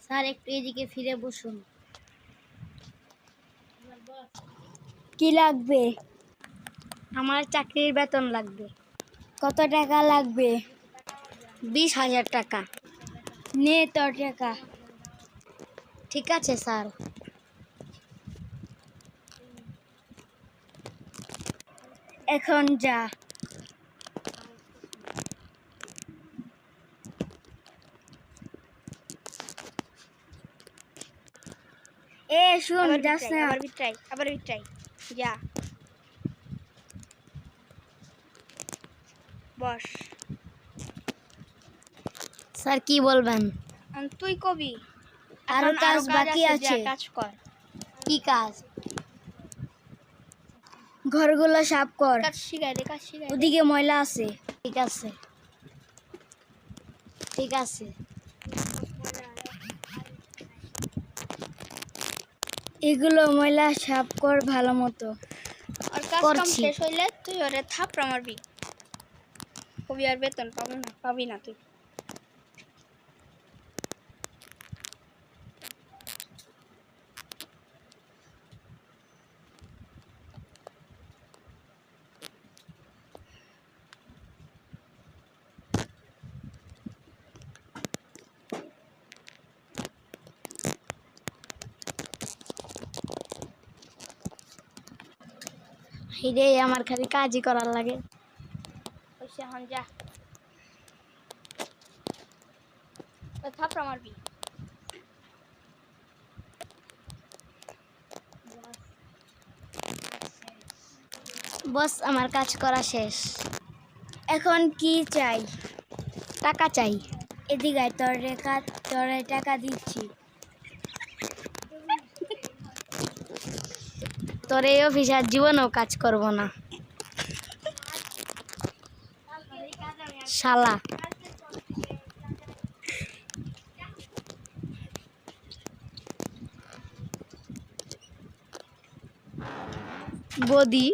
Sir একটু এদিকে ফিরে বসুন। কি লাগবে? আমার চাকরির বেতন লাগবে। কত টাকা লাগবে? 20,000 টাকা। নে তোর টাকা। ঠিক আছে স্যার। এখন যা। শুন, যাস না। আবার বিট্রাই যা। বস। স্যার কি বলবেন? তুই কবি। আরো কাজ বাকি আছে। কাজ কর। কি কাজ? ঘরগুলো সাফ কর। কাজ শিখাই দে, কাজ শিখাই দে। ওদিকে ময়লা আছে। ঠিক আছে, ঠিক আছে। এগুলো ময়লা সাফ কর ভালো মতো। আর কাজ কাম শেষ হইলে তুই ওরে থাপড়া মারবি। কবি আর বেতন পাবি না তুই। হিরে আমার খালি কাজই করার লাগে। এখন যা, থাপড়া মারবি। বস আমার কাজ করা শেষ। এখন কি চাই? টাকা চাই। এদিকে তোর টাকা দিচ্ছি। তোর এই অফিসার জীবনেও কাজ করব না শালা। বদি